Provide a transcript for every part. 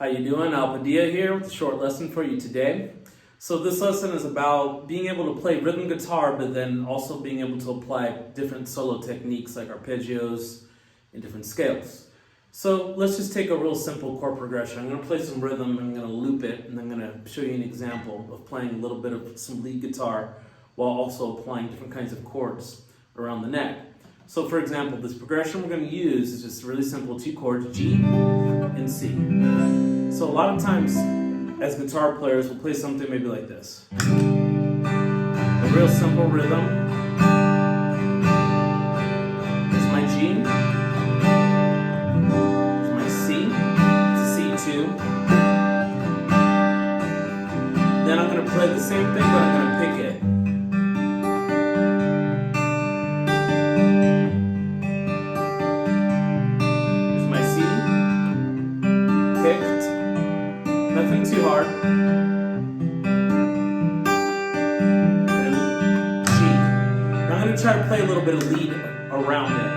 How you doing? Padilla here with a short lesson for you today. So this lesson is about being able to play rhythm guitar, but then also being able to apply different solo techniques like arpeggios and different scales. So let's just take a real simple chord progression. I'm going to play some rhythm, I'm going to loop it, and I'm going to show you an example of playing a little bit of some lead guitar while also applying different kinds of chords around the neck. So for example, this progression we're going to use is just really simple, 2 chords, G and C. So a lot of times as guitar players we'll play something maybe like this. A real simple rhythm. Here's my G. Here's my C. It's a C2. Then I'm going to play the same thing, but I'm going to pick it. Nothing too hard. And G. Now I'm going to try to play a little bit of lead around it.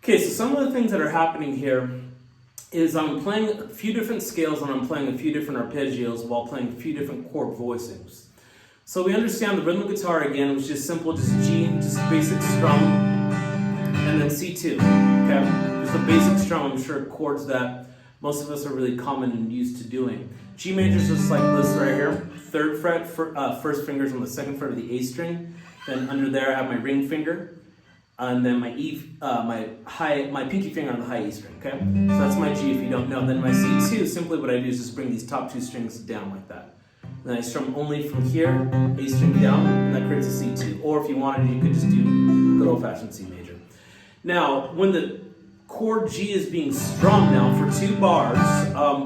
Okay, so some of the things that are happening here is I'm playing a few different scales and I'm playing a few different arpeggios while playing a few different chord voicings. So we understand the rhythm guitar again, which is simple, just G, just basic strum, and then C2, okay? Just a basic strum, I'm sure chords that most of us are really common and used to doing. G major is just like this right here, 3rd fret, first finger's on the 2nd fret of the A string, then under there I have my ring finger, and then my my pinky finger on the high E string, okay? So that's my G if you don't know. Then my C2, simply what I do is just bring these top 2 strings down like that. Then I strum only from here, A string down, and that creates a C2. Or if you wanted, you could just do good old-fashioned C major. Now, when the chord G is being strummed now for 2 bars,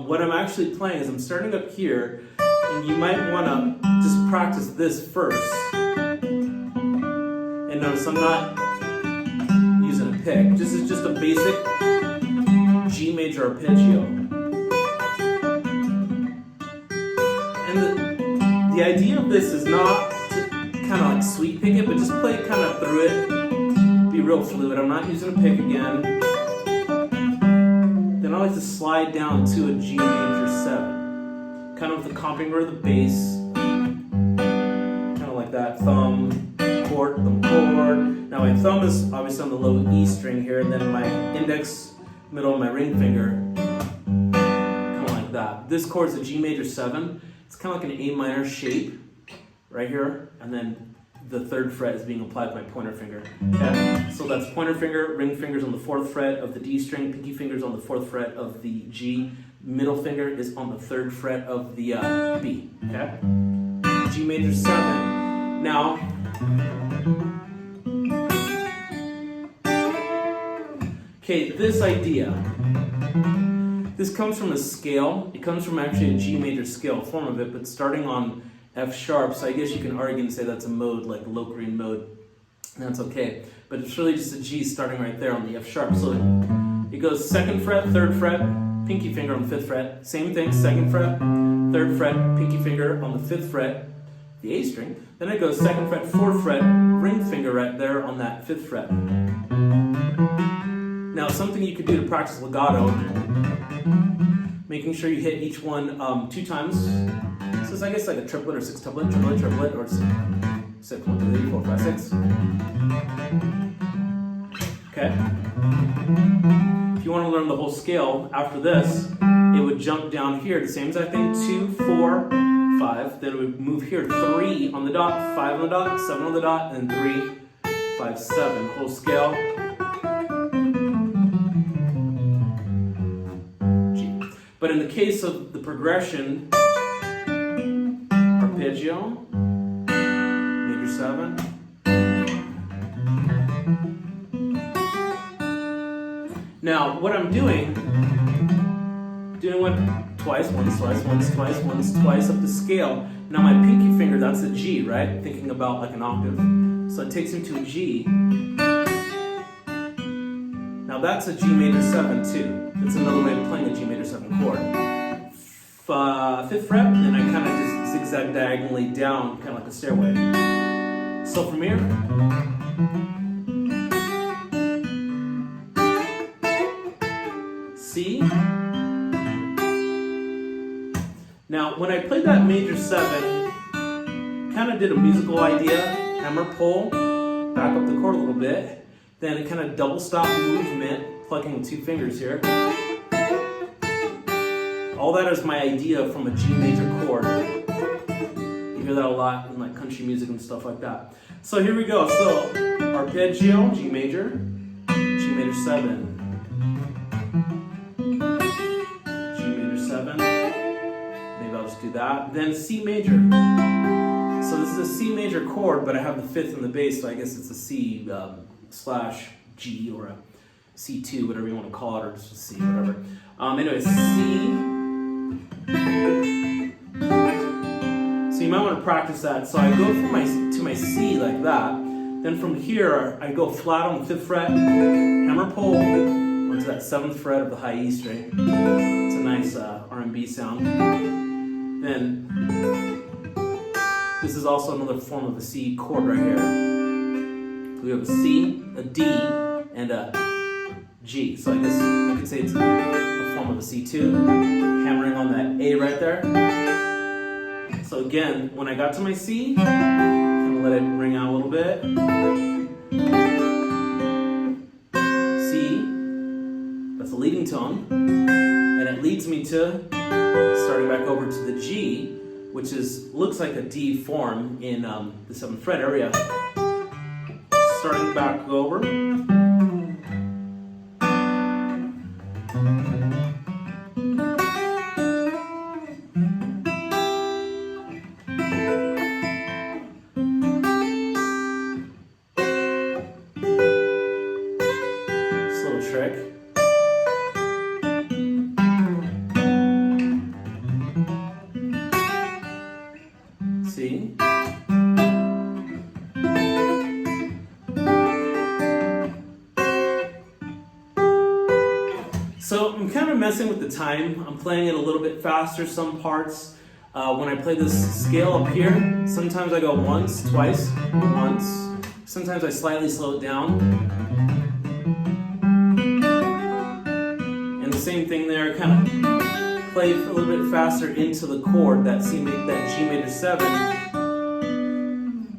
what I'm actually playing is I'm starting up here, and you might want to just practice this first. And notice I'm not using a pick. This is just a basic G major arpeggio. And the idea of this is not to kind of like sweep pick it, but just play kind of through it. Be real fluid. I'm not using a pick again. Then I like to slide down to a G major 7. Kind of with the comping of the bass. Kind of like that. Thumb, chord, thumb, chord. Now my thumb is obviously on the low E string here, and then my index, middle, and my ring finger, kind of like that. This chord is a G major 7. It's kind of like an A minor shape right here, and then the 3rd fret is being applied with my pointer finger. Okay? So that's pointer finger, ring fingers on the 4th fret of the D string, pinky fingers on the 4th fret of the G, middle finger is on the 3rd fret of the B. Okay? G major 7. Now, okay, this idea, this comes from a scale. It comes from actually a G major scale form of it, but starting on F sharp, so I guess you can argue and say that's a mode, like a Locrian mode, and that's okay. But it's really just a G starting right there on the F sharp. So it goes 2nd fret, 3rd fret, pinky finger on the 5th fret. Same thing, 2nd fret, 3rd fret, pinky finger on the 5th fret, the A string. Then it goes 2nd fret, 4th fret, ring finger right there on that 5th fret. Now, something you could do to practice legato, making sure you hit each one 2 times. So it's, I guess, like a triplet or sextuplet, triplet, or 6, 1, 2, 3, 4, 5, 6. Okay? If you want to learn the whole scale, after this, it would jump down here, the same exact thing, 2, 4, 5. Then it would move here, 3 on the dot, 5 on the dot, 7 on the dot, and 3, 5, 7. Whole scale. G. But in the case of the progression, arpeggio, major 7. Now, what I'm doing one twice, once, twice, once, twice, once, twice up the scale. Now my pinky finger, that's a G, right? Thinking about like an octave. So it takes me to a G. Now that's a G major 7 too. That's another way of playing a G major 7 chord. 5th fret, and I kind of just zigzag diagonally down, kind of like a stairway. So from here, C. Now, when I played that major 7, kind of did a musical idea, hammer pull, back up the chord a little bit, then a kind of double stop movement, plucking with 2 fingers here. All that is my idea from a G major chord. You hear that a lot in like country music and stuff like that. So here we go. So arpeggio, G major 7. Do that, then C major. So this is a C major chord, but I have the 5th in the bass, so I guess it's a C slash G or a C2, whatever you want to call it, or just a C, whatever. Anyway, C. So you might want to practice that. So I go to my C like that. Then from here, I go flat on the 5th fret, hammer pull onto that 7th fret of the high E string. It's a nice R&B sound. Then this is also another form of a C chord right here. We have a C, a D, and a G. So I guess you could say it's a form of a C2, hammering on that A right there. So again, when I got to my C, kind of let it ring out a little bit. C, that's a leading tone, and it leads me to starting back over to the G, which looks like a D form in the 7th fret area. Starting back over. Slow trick. C. So I'm kind of messing with the time. I'm playing it a little bit faster some parts. When I play this scale up here, sometimes I go once, twice, once. Sometimes I slightly slow it down. And the same thing there, kind of play a little bit faster into the chord, that G major 7,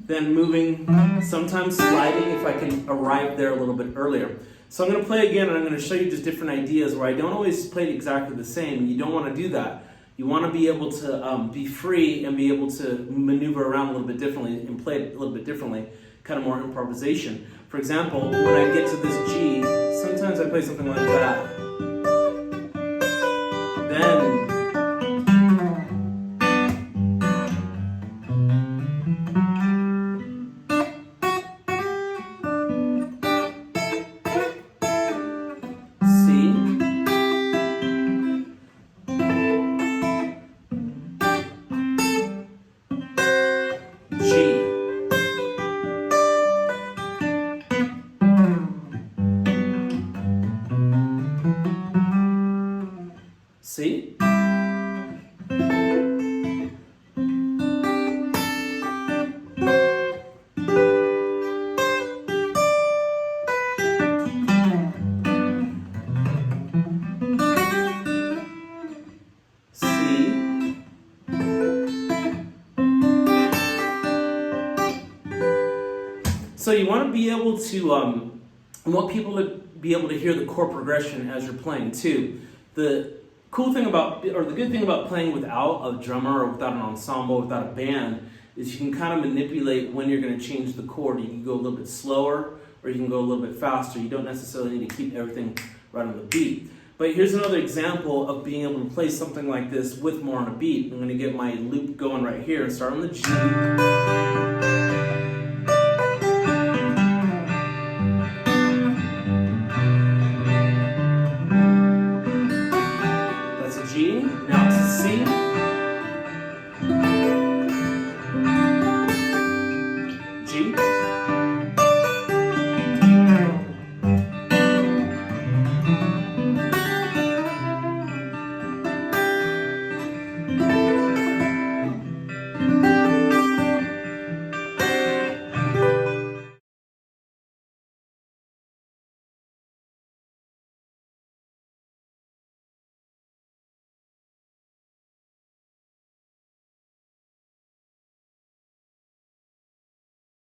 then moving, sometimes sliding if I can arrive there a little bit earlier. So I'm going to play again, and I'm going to show you just different ideas where I don't always play it exactly the same. You don't want to do that. You want to be able to be free and be able to maneuver around a little bit differently and play it a little bit differently, kind of more improvisation. For example, when I get to this G, sometimes I play something like that. Then C. you want to be able to, you want people to be able to hear the chord progression as you're playing too. The cool thing about, or the good thing about playing without a drummer or without an ensemble, without a band, is you can kind of manipulate when you're going to change the chord. You can go a little bit slower or you can go a little bit faster. You don't necessarily need to keep everything right on the beat. But here's another example of being able to play something like this with more on a beat. I'm going to get my loop going right here and start on the G. That's a G. Now it's a C. G.